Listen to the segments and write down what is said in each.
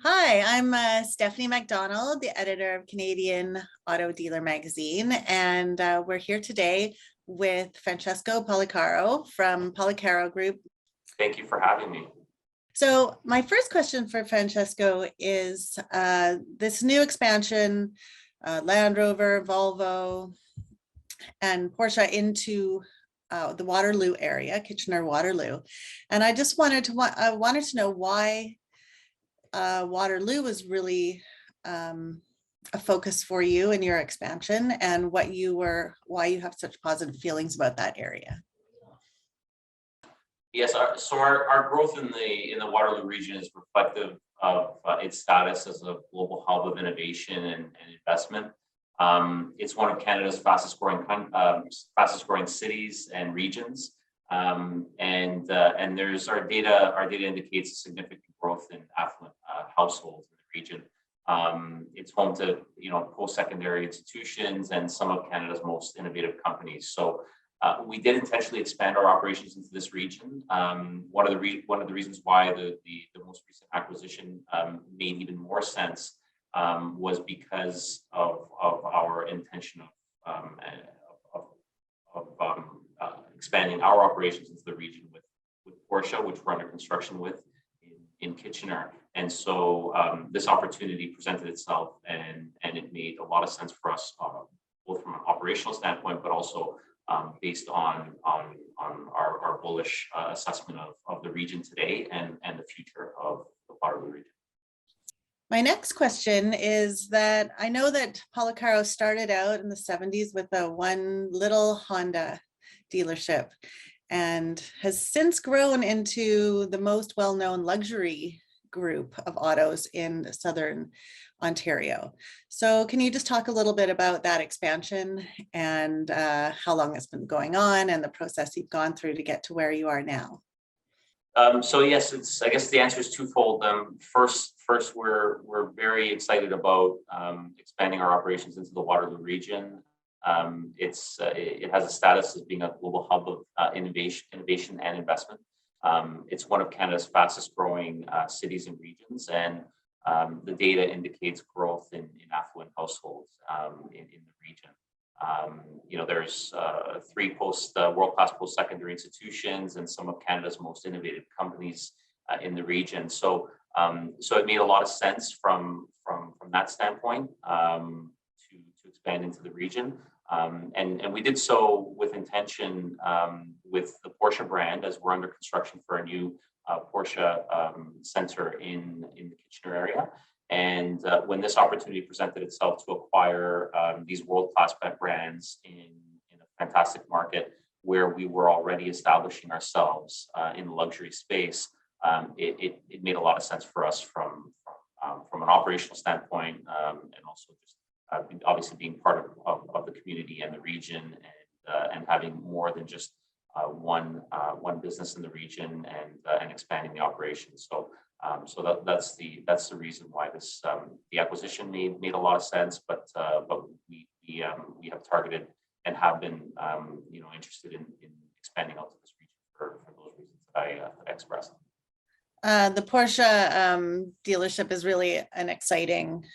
Hi, I'm Stephanie MacDonald, the editor of Canadian Auto Dealer Magazine, and we're here today with Francesco Policaro from Policaro Group. Thank you for having me. So my first question for Francesco is this new expansion, Land Rover, Volvo, and Porsche into the Waterloo area, Kitchener-Waterloo. And I just wanted to know why Waterloo was really a focus for you in your expansion, and why you have such positive feelings about that area. Yes, our growth in the Waterloo region is reflective of its status as a global hub of innovation and investment. It's one of Canada's fastest growing cities and regions. And there's our data indicates a significant growth in affluent households in the region. It's home to post-secondary institutions and some of Canada's most innovative companies. So we did intentionally expand our operations into this region. One of the reasons why the most recent acquisition made even more sense was because of our intention of expanding our operations into the region with Porsche, which we're under construction with in Kitchener. And so this opportunity presented itself, and it made a lot of sense for us, both from an operational standpoint, but also based on our bullish assessment of the region today and the future of the Waterloo region. My next question is that I know that Policaro started out in the 70s with one little Honda dealership and has since grown into the most well-known luxury group of autos in southern Ontario. So can you just talk a little bit about that expansion and how long it's been going on and the process you've gone through to get to where you are now? So yes, I guess the answer is twofold. First, we're very excited about expanding our operations into the Waterloo region. It has a status as being a global hub of innovation and investment. It's one of Canada's fastest growing cities and regions, and the data indicates growth in affluent households in the region. There's three world-class post-secondary institutions and some of Canada's most innovative companies in the region. So it made a lot of sense from that standpoint to expand into the region. And we did so with intention with the Porsche brand, as we're under construction for a new Porsche center in the Kitchener area. And when this opportunity presented itself to acquire these world-class brands in a fantastic market where we were already establishing ourselves in the luxury space, it made a lot of sense for us from an operational standpoint, and also just obviously being part of the community and the region, and having more than just one business in the region, and expanding the operation. So that's the reason why the acquisition made a lot of sense, but we have targeted and have been interested in expanding out to this region for those reasons that I expressed. The Porsche dealership is really an exciting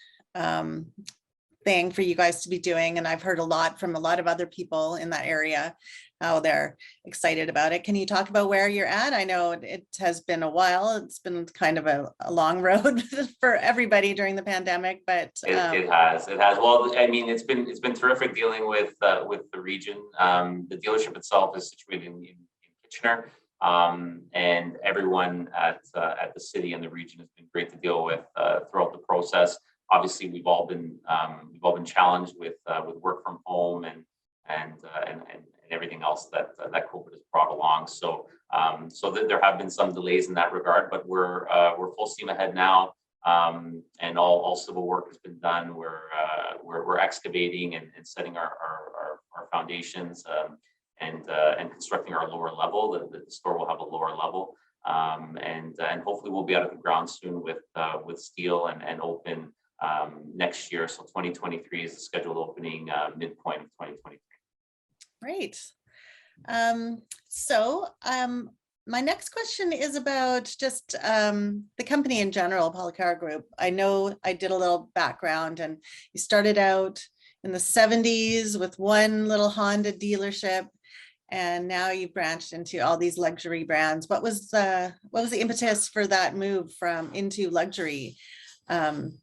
thing for you guys to be doing, and I've heard a lot from a lot of other people in that area how they're excited about it. Can you talk about where you're at? I know it has been a while. It's been kind of a long road for everybody during the pandemic, but it has. Well, I mean, it's been terrific dealing with the region. The dealership itself is situated in Kitchener, and everyone at the city and the region has been great to deal with throughout the process. Obviously, we've all been challenged with work from home and everything else that COVID has brought along. So there have been some delays in that regard, but we're full steam ahead now, and all civil work has been done. We're excavating and setting our foundations, and constructing our lower level. The store will have a lower level, and hopefully we'll be out of the ground soon with steel and open next year. So 2023 is the scheduled opening, midpoint of 2023. Great. My next question is about just the company in general, Policaro Group. I know I did a little background, and you started out in the 70s with one little Honda dealership, and now you branched into all these luxury brands. What was the impetus for that move from into luxury? And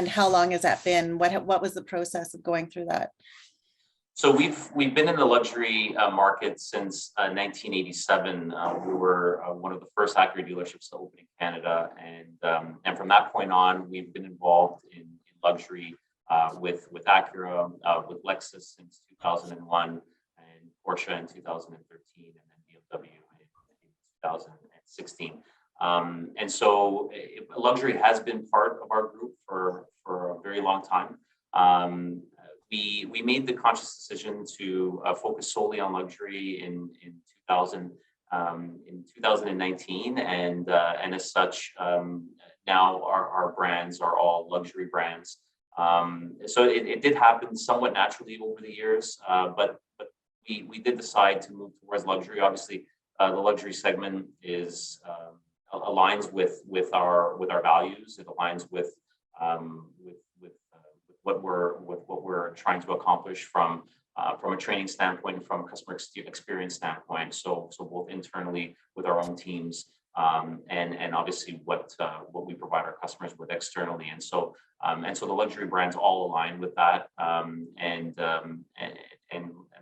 how long has that been? What was the process of going through that? So we've been in the luxury market since 1987. We were one of the first Acura dealerships to open in Canada, and from that point on, we've been involved in luxury with Acura, with Lexus since 2001, and Porsche in 2013, and then BMW in 2016. And so luxury has been part of our group for a very long time. We made the conscious decision to focus solely on luxury in 2019, and as such, now our brands are all luxury brands. So it did happen somewhat naturally over the years, but we did decide to move towards luxury. Obviously, the luxury segment is aligns with our values. It aligns with what we're trying to accomplish from a training standpoint, from a customer experience standpoint. So both internally with our own teams, and obviously what we provide our customers with externally. And so the luxury brands all align with that. And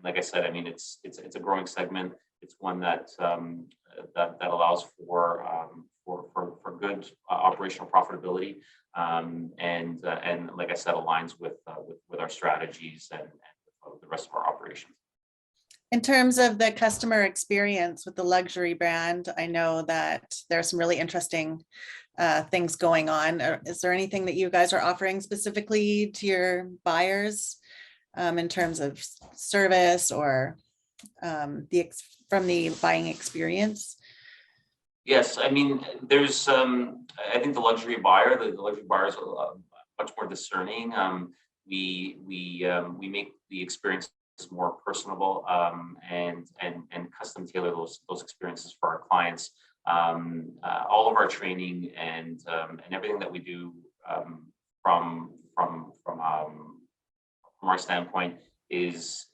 like I said, I mean, it's a growing segment. It's one that allows for good operational profitability, and like I said, aligns with our strategies and the rest of our operations. In terms of the customer experience with the luxury brand, I know that there are some really interesting things going on. Is there anything that you guys are offering specifically to your buyers in terms of service or from the buying experience? Yes, I mean, there's I think the luxury buyers are much more discerning. We make the experience more personable, and custom tailor those experiences for our clients. All of our training and everything that we do from our standpoint is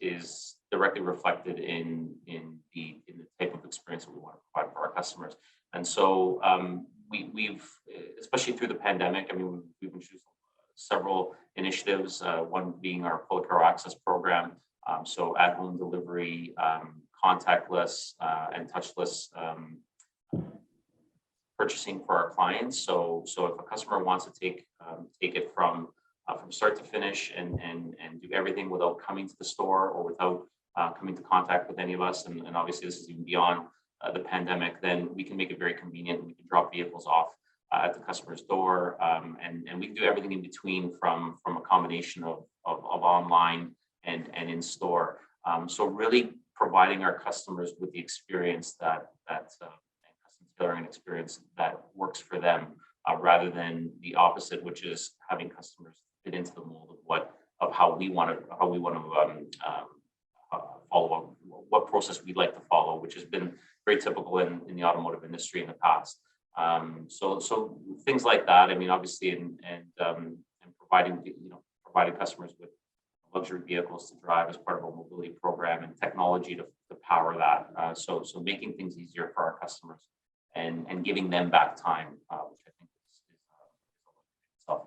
directly reflected in the type of experience that we want to provide for our customers. And so we've, especially through the pandemic, I mean, we've introduced several initiatives, one being our Policaro Access program. So at-home delivery, contactless and touchless purchasing for our clients. So if a customer wants to take it from start to finish and do everything without coming to the store or without coming to contact with any of us, and obviously this is even beyond the pandemic, then we can make it very convenient. We can drop vehicles off at the customer's door, and we can do everything in between from a combination of online and in store. So really providing our customers with the experience that custom tailoring an experience that works for them, rather than the opposite, which is having customers fit into the mold of how we want to follow, what process we'd like to follow, which has been very typical in the automotive industry in the past. So things like that. I mean, obviously, and providing customers with luxury vehicles to drive as part of a mobility program, and technology to power that. So making things easier for our customers and giving them back time, which I think is itself.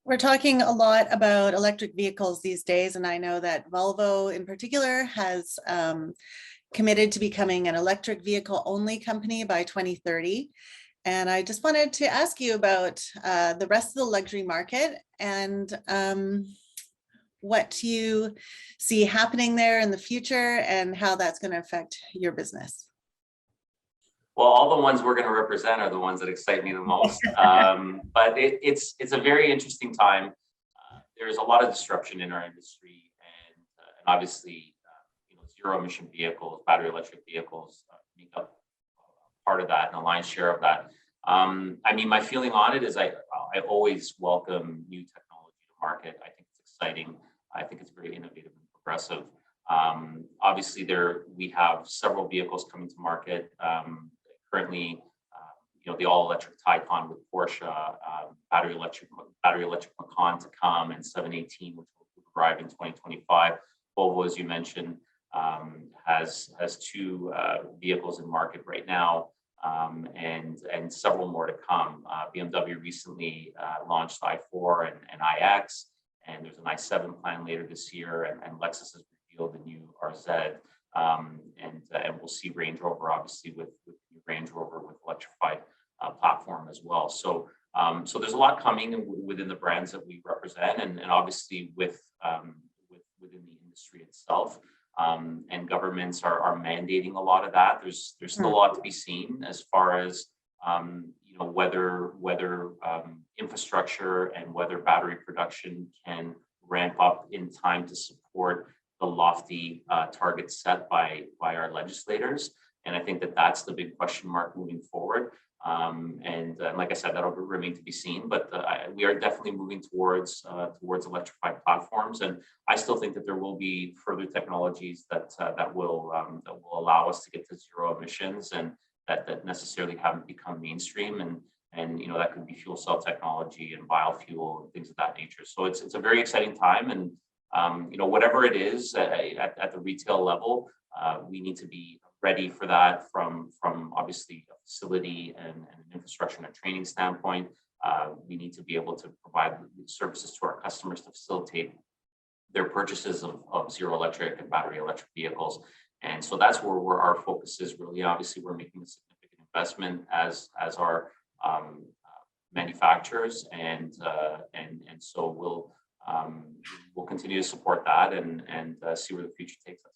We're talking a lot about electric vehicles these days, and I know that Volvo in particular has committed to becoming an electric vehicle only company by 2030. And I just wanted to ask you about the rest of the luxury market and what you see happening there in the future and how that's going to affect your business. Well, all the ones we're going to represent are the ones that excite me the most. But it's a very interesting time. There's a lot of disruption in our industry, and obviously, zero emission vehicles, battery electric vehicles make up part of that and a lion's share of that. I mean, my feeling on it is I always welcome new technology to market. I think it's exciting. I think it's very innovative and progressive. Obviously, we have several vehicles coming to market. Currently, the all-electric Taycan with Porsche, battery electric Macan to come, and 718, which will arrive in 2025. Volvo, as you mentioned, has two vehicles in market right now, and several more to come. BMW recently launched i4 and iX, and there's an i7 plan later this year, and Lexus has revealed the new RZ, and we'll see Range Rover, obviously, with Range Rover with electrified platform as well. So there's a lot coming within the brands that we represent, and obviously within the industry itself. And governments are mandating a lot of that. There's still a lot to be seen as far as whether infrastructure and whether battery production can ramp up in time to support the lofty targets set by our legislators. And I think that's the big question mark moving forward. And like I said, that'll remain to be seen, but we are definitely moving towards electrified platforms. And I still think that there will be further technologies that will allow us to get to zero emissions, and that necessarily haven't become mainstream. And that could be fuel cell technology and biofuel and things of that nature. So it's a very exciting time, and whatever it is at the retail level, we need to be ready for that from obviously a facility and an infrastructure and a training standpoint. We need to be able to provide services to our customers to facilitate their purchases of zero electric and battery electric vehicles. And so that's where our focus is really. Obviously, we're making a significant investment as our manufacturers, and so we'll continue to support that and see where the future takes us.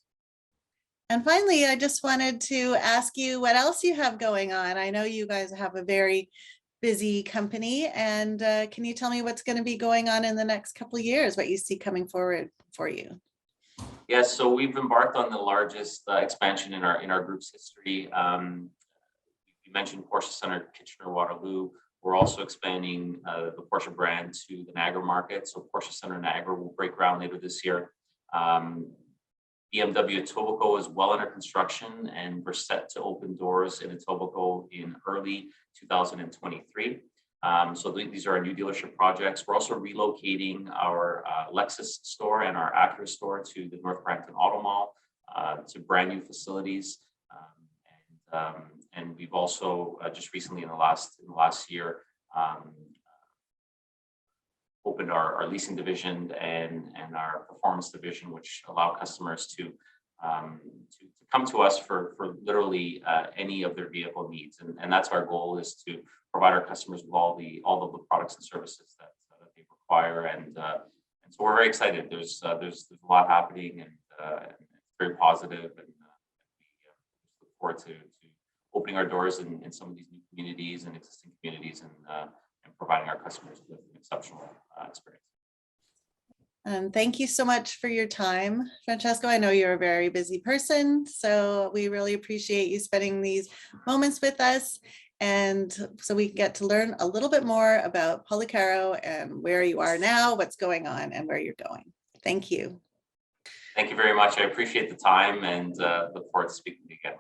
And finally, I just wanted to ask you what else you have going on. I know you guys have a very busy company, and can you tell me what's going to be going on in the next couple of years, what you see coming forward for you? Yes, so we've embarked on the largest expansion in our group's history. You mentioned Porsche Center, Kitchener-Waterloo. We're also expanding the Porsche brand to the Niagara market. So Porsche Center Niagara will break ground later this year. BMW Etobicoke is well under construction, and we're set to open doors in Etobicoke in early 2023. So these are our new dealership projects. We're also relocating our Lexus store and our Acura store to the North Brampton Auto Mall, to brand new facilities. And we've also just recently in the last year opened our leasing division and our performance division, which allow customers to come to us for literally any of their vehicle needs. And that's our goal, is to provide our customers with all of the products and services that they require. And so we're very excited. There's a lot happening, and it's very positive, and we look forward to opening our doors in some of these new communities and existing communities, and providing our customers with an exceptional experience. And thank you so much for your time, Francesco. I know you're a very busy person, so we really appreciate you spending these moments with us, and so we get to learn a little bit more about Policaro and where you are now, what's going on, and where you're going. Thank you. Thank you very much. I appreciate the time, and look forward to speaking to you again.